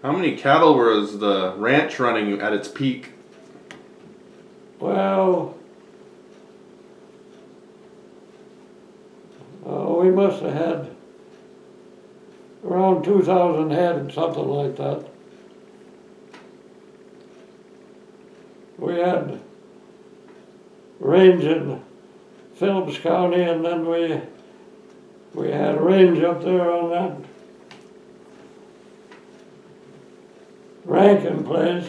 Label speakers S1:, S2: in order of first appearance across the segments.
S1: How many cattle was the ranch running at its peak?
S2: Well, we must have had around 2,000 head, something like that. We had range in Phillips County, and then we had a range up there on that Rankin place.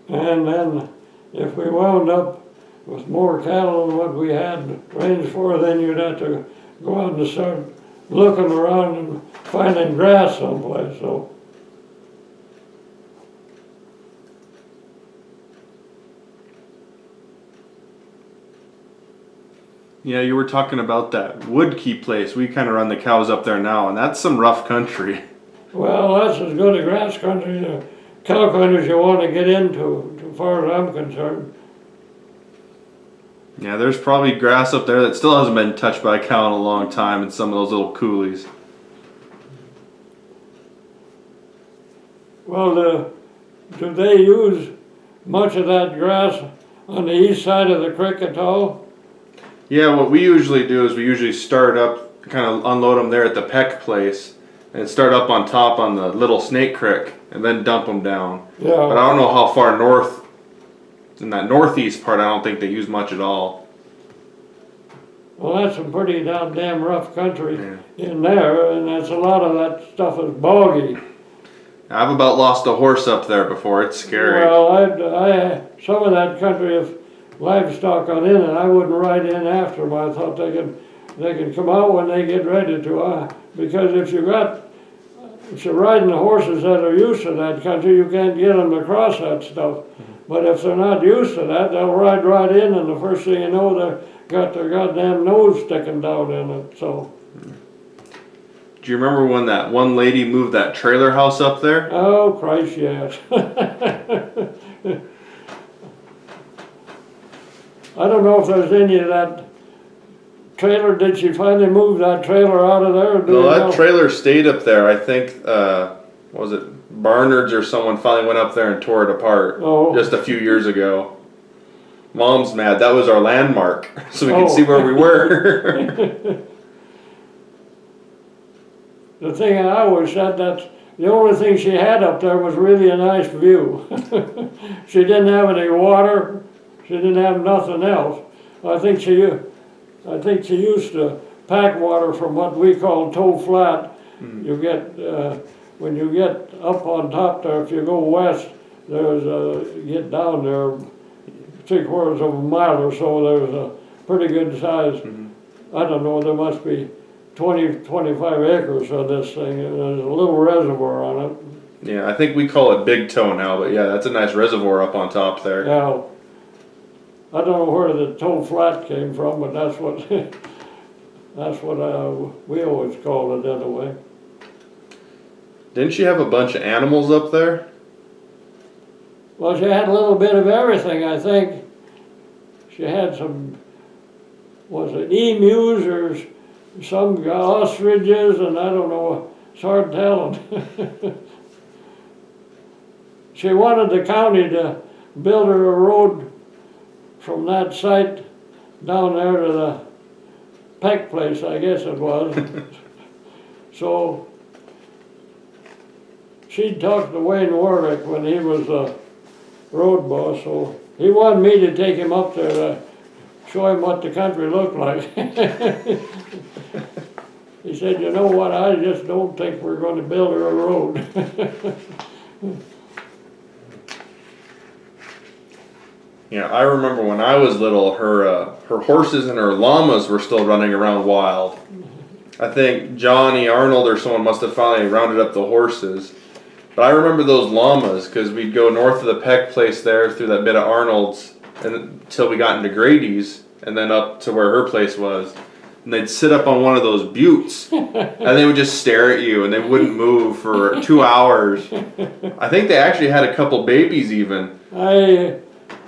S2: And then if we wound up with more cattle than what we had range for, then you'd have to go out and start looking around and finding grass someplace. So
S1: Yeah, you were talking about that Woodkey place. We kind of run the cows up there now, and that's some rough country.
S2: well, that's as good a grass country, cow country as you want to get into, as far as I'm concerned.
S1: Yeah, there's probably grass up there that still hasn't been touched by a cow in a long time in some of those little coulees.
S2: Well, do they use much of that grass on the east side of the creek at all?
S1: Yeah, what we usually do is we usually start up, kind of unload them there at the Peck place, and start up on top on the Little Snake Creek, and then dump them down.
S2: Yeah.
S1: But I don't know how far north, in that northeast part, I don't think they use much at all.
S2: Well, that's some pretty damn rough country in there, and that's a lot of that stuff is boggy.
S1: I've about lost a horse up there before. It's scary.
S2: Well, I some of that country, if livestock got in it, I wouldn't ride in after them. I thought they can come out when they get ready to. Because if you're riding the horses that are used to that country, you can't get them to cross that stuff. But if they're not used to that, they'll ride right in, and the first thing you know, they've got their goddamn nose sticking down in it. So.
S1: Do you remember when that one lady moved that trailer house up there?
S2: Oh, Christ, yes. I don't know if there's any of that trailer. Did she finally move that trailer out of there?
S1: No, that trailer stayed up there. I think, what was it, Barnard's or someone finally went up there and tore it apart just a few years ago. Mom's mad. That was our landmark, so we could see where we were.
S2: The thing I always said, that the only thing she had up there was really a nice view. She didn't have any water. She didn't have nothing else. I think she used to pack water from what we call toe flat. You get when you get up on top there. If you go west, you get down there 3/4 of a mile or so. There's a pretty good size. I don't know. There must be 20, 25 acres of this thing, and there's a little reservoir on it.
S1: Yeah, I think we call it Big Toe now, but yeah, that's a nice reservoir up on top there.
S2: Yeah, I don't know where the toe flat came from, but that's what we always called it anyway.
S1: Didn't she have a bunch of animals up there?
S2: Well, she had a little bit of everything, I think. She had some, was it emus or some ostriches, and I don't know, it's hard telling. She wanted the county to build her a road from that site down there to the Peck place, I guess it was. So she talked to Wayne Warwick when he was the road boss, so he wanted me to take him up there to show him what the country looked like. He said, you know what, I just don't think we're going to build her a road.
S1: Yeah, I remember when I was little, her horses and her llamas were still running around wild. I think Johnny Arnold or someone must have finally rounded up the horses. But I remember those llamas, because we'd go north of the Peck place there through that bit of Arnold's until we got into Grady's, and then up to where her place was. And they'd sit up on one of those buttes, and they would just stare at you, and they wouldn't move for 2 hours. I think they actually had a couple babies even.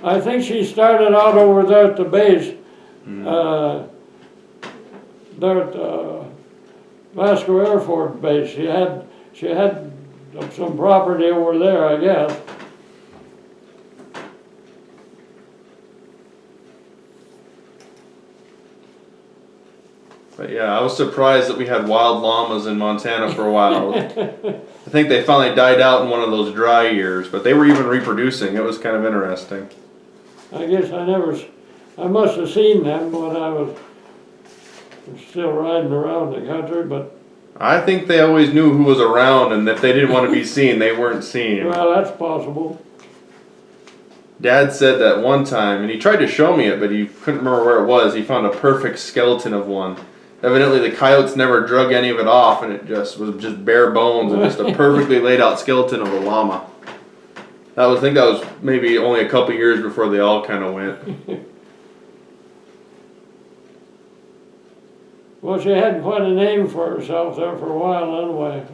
S2: I think she started out over there at the base, there at Vasco Air Force Base. she had some property over there, I guess.
S1: But yeah, I was surprised that we had wild llamas in Montana for a while. I think they finally died out in one of those dry years, but they were even reproducing. It was kind of interesting.
S2: I guess I must have seen them when I was still riding around the country, but.
S1: I think they always knew who was around, and if they didn't want to be seen, they weren't seen.
S2: Well, that's possible.
S1: Dad said that one time, and he tried to show me it, but he couldn't remember where it was. He found a perfect skeleton of one. Evidently, the coyotes never drug any of it off, and it just was just bare bones and just a perfectly laid out skeleton of a llama. I think that was maybe only a couple years before they all kind of went.
S2: Well, she had quite a name for herself there for a while anyway.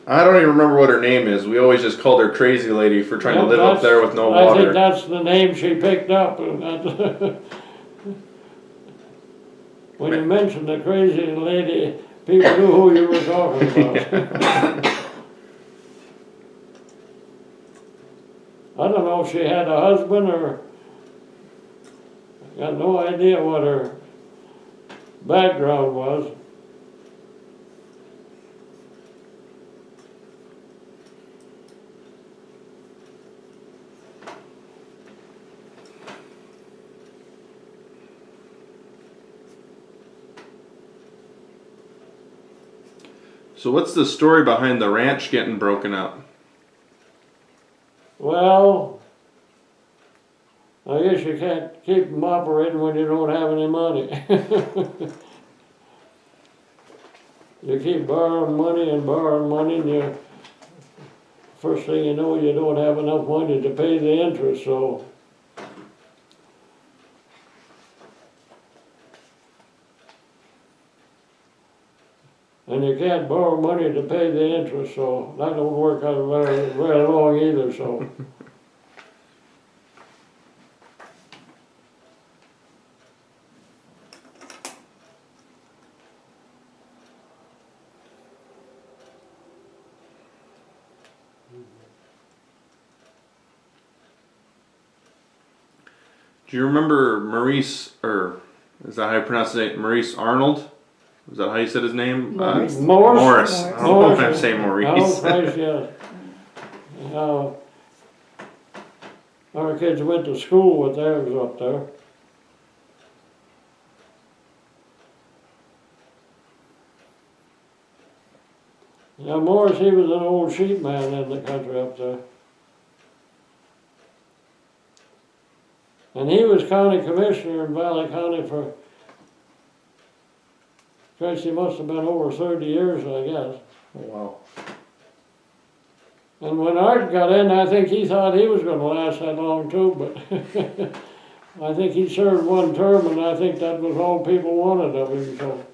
S1: I don't even remember what her name is. We always just called her Crazy Lady for trying to live up there with no water.
S2: I think that's the name she picked up. When you mentioned the Crazy Lady, people knew who you were talking about. I don't know if she had a husband or... I got no idea what her background was.
S1: So what's the story behind the ranch getting broken up?
S2: Well, I guess you can't keep them operating when you don't have any money. You keep borrowing money, and you, first thing you know, you don't have enough money to pay the interest, so. And you can't borrow money to pay the interest, so that don't work out very, very long either, so.
S1: Do you remember Maurice, or is that how you pronounce it? Maurice Arnold? Is that how you said his name?
S3: Morris.
S1: Morris. I don't know if I'm saying Maurice.
S2: Oh, Christ, yes. Our kids went to school with theirs up there. Now, Morris, he was an old sheep man in the country up there. And he was county commissioner in Valley County for, Christ, he must have been over 30 years, I guess.
S1: Oh, wow.
S2: And when Art got in, I think he thought he was going to last that long too, but I think he served one term, and I think that was all people wanted of him, so.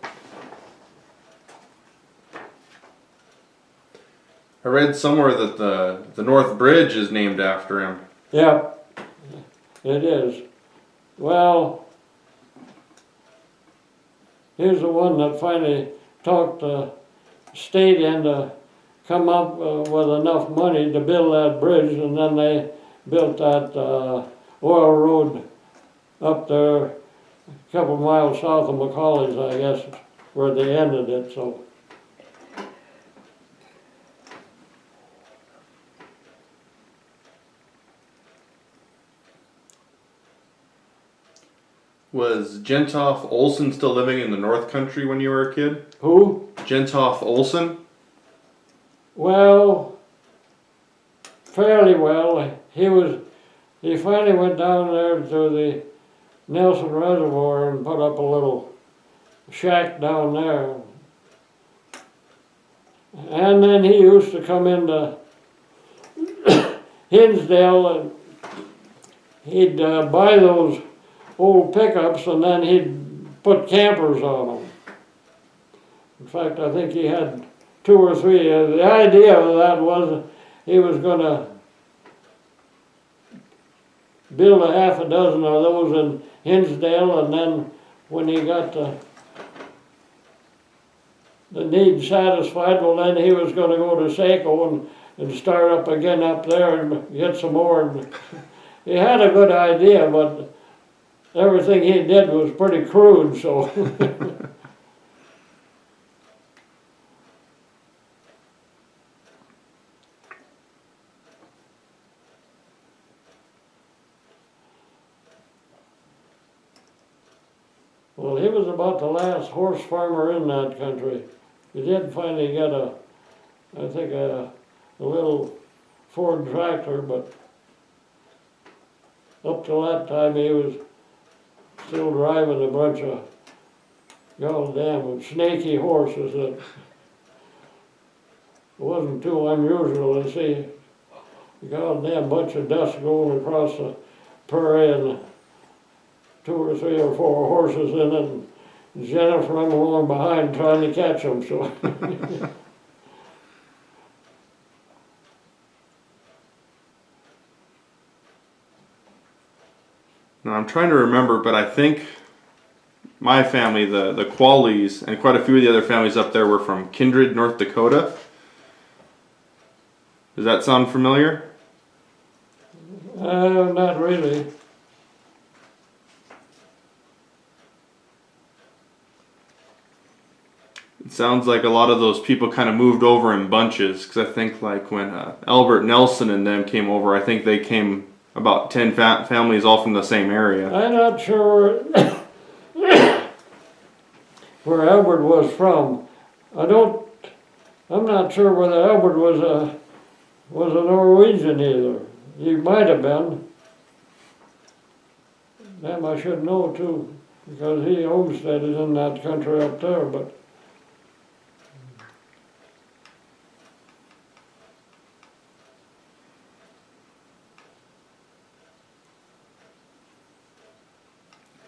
S1: I read somewhere that the North Bridge is named after him.
S2: Yeah, it is. Well, here's the one that finally talked the state into come up with enough money to build that bridge, and then they built that oil road up there a couple miles south of McCauley's, I guess, where they ended it, so.
S1: Was Jentoff Olson still living in the North Country when you were a kid?
S2: Who?
S1: Jentoff Olson?
S2: Well, fairly well. He finally went down there to the Nelson Reservoir and put up a little shack down there. And then he used to come into Hinsdale, and he'd buy those old pickups, and then he'd put campers on them. In fact, I think he had 2 or 3. The idea of that was he was going to build a half a dozen of those in Hinsdale, and then when he got to the need satisfied, well then he was gonna go to Saco and start up again up there and get some more. And he had a good idea, but everything he did was pretty crude, so. Well, he was about the last horse farmer in that country. He did finally get I think a little Ford tractor, but up till that time he was still driving a bunch of goddamn snaky horses that wasn't too unusual to see a goddamn bunch of dust going across the prairie and 2 or 3 or 4 horses in it, and Jennifer running along behind trying to catch them. So.
S1: Now I'm trying to remember, but I think my family, the Qualeys, and quite a few of the other families up there were from Kindred, North Dakota. Does that sound familiar?
S2: Not really.
S1: It sounds like a lot of those people kind of moved over in bunches, because I think like when Albert Nelson and them came over, I think they came about 10 families all from the same area.
S2: I'm not sure where Albert was from. I'm not sure whether Albert was a Norwegian either. He might have been. Damn, I should know too, because he homesteaded in that country up there, but.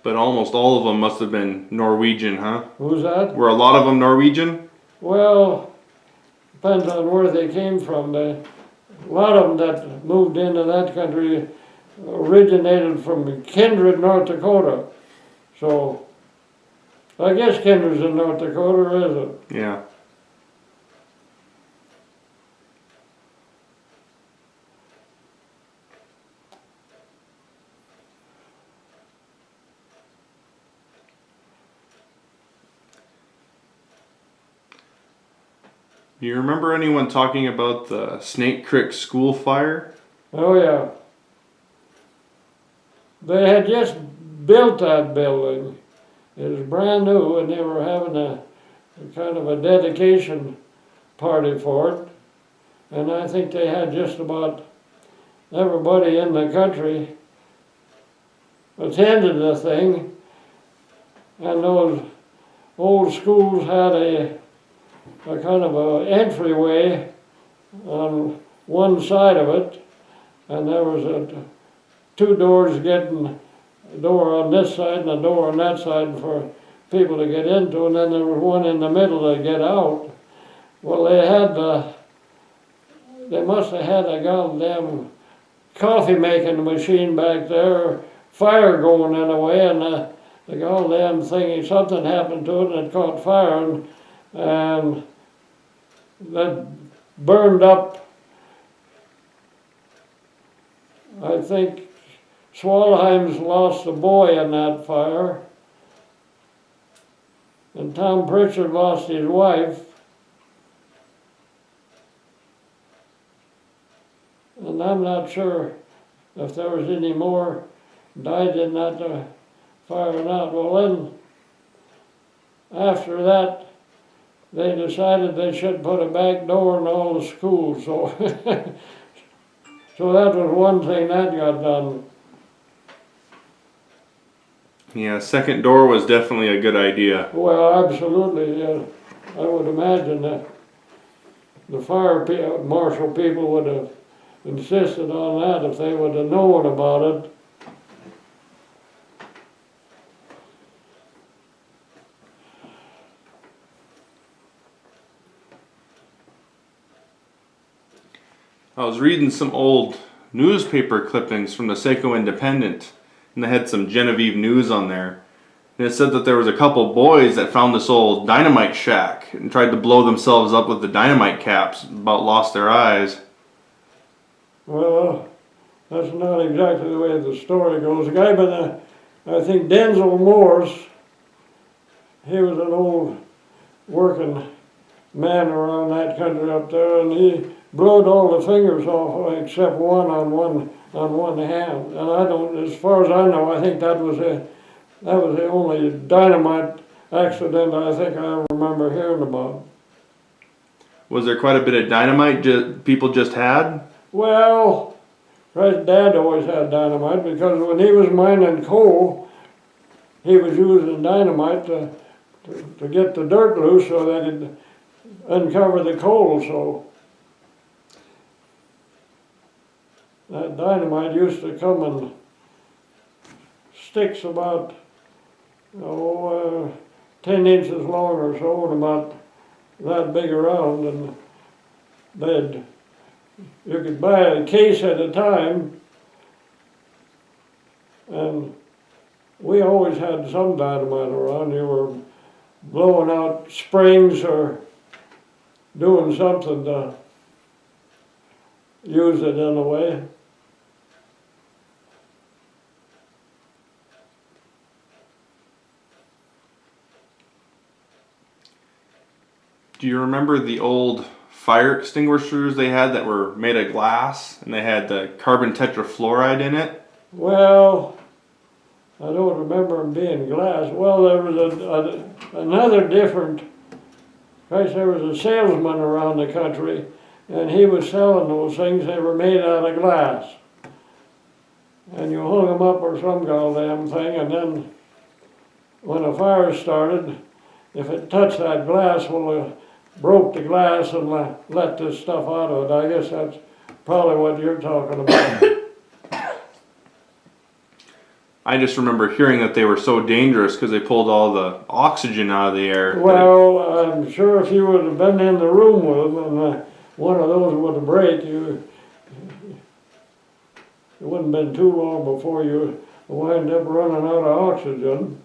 S1: But almost all of them must have been Norwegian, huh?
S2: Who's that?
S1: Were a lot of them Norwegian?
S2: Well, depends on where they came from. A lot of them that moved into that country originated from Kindred, North Dakota. So, I guess Kindred's in North Dakota, is it?
S1: Yeah. Do you remember anyone talking about the Snake Creek school fire?
S2: Oh yeah. They had just built that building. It was brand new and they were having a kind of a dedication party for it. And I think they had just about everybody in the country attended the thing. And those old schools had a kind of a entryway on one side of it, and there was 2 doors getting a door on this side and a door on that side for people to get into, and then there was one in the middle to get out. Well, they must have had a goddamn coffee making machine back there, fire going in a way, and the goddamn thing, something happened to it and it caught fire, and that burned up. I think Swalheim's lost a boy in that fire, and Tom Pritchard lost his wife, and I'm not sure if there was any more died in that fire or not. Well, then after that they decided they should put a back door in all the schools, so so that was one thing that got done.
S1: Yeah, second door was definitely a good idea.
S2: Well, absolutely. I would imagine that the fire marshal people would have insisted on that if they would have known about it.
S1: I was reading some old newspaper clippings from the Saco Independent, and they had some Genevieve news on there. And it said that there was a couple boys that found this old dynamite shack and tried to blow themselves up with the dynamite caps, about lost their eyes.
S2: Well, that's not exactly the way the story goes. A guy by the, I think Denzel Morse, he was an old working man around that country up there, and he blowed all the fingers off except one on one hand. And I don't, as far as I know, I think that was the only dynamite accident I think I remember hearing about.
S1: Was there quite a bit of dynamite people just had?
S2: Well, Fred's dad always had dynamite because when he was mining coal, he was using dynamite to get the dirt loose so they could uncover the coal. So that dynamite used to come in sticks about 10 inches long or so, and about that big around, and you could buy a case at a time, and we always had some dynamite around. You were blowing out springs or doing something to use it in a way.
S1: Do you remember the old fire extinguishers they had that were made of glass and they had the carbon tetrafluoride in it?
S2: Well, I don't remember them being glass. Well, there was another different, there was a salesman around the country, and he was selling those things. They were made out of glass. And you hung them up or some goddamn thing, and then when a fire started, if it touched that glass, well, it broke the glass and let this stuff out of it. I guess that's probably what you're talking about.
S1: I just remember hearing that they were so dangerous because they pulled all the oxygen out of the air.
S2: Well, I'm sure if you would have been in the room with them and one of those would have break, it wouldn't have been too long before you wind up running out of oxygen.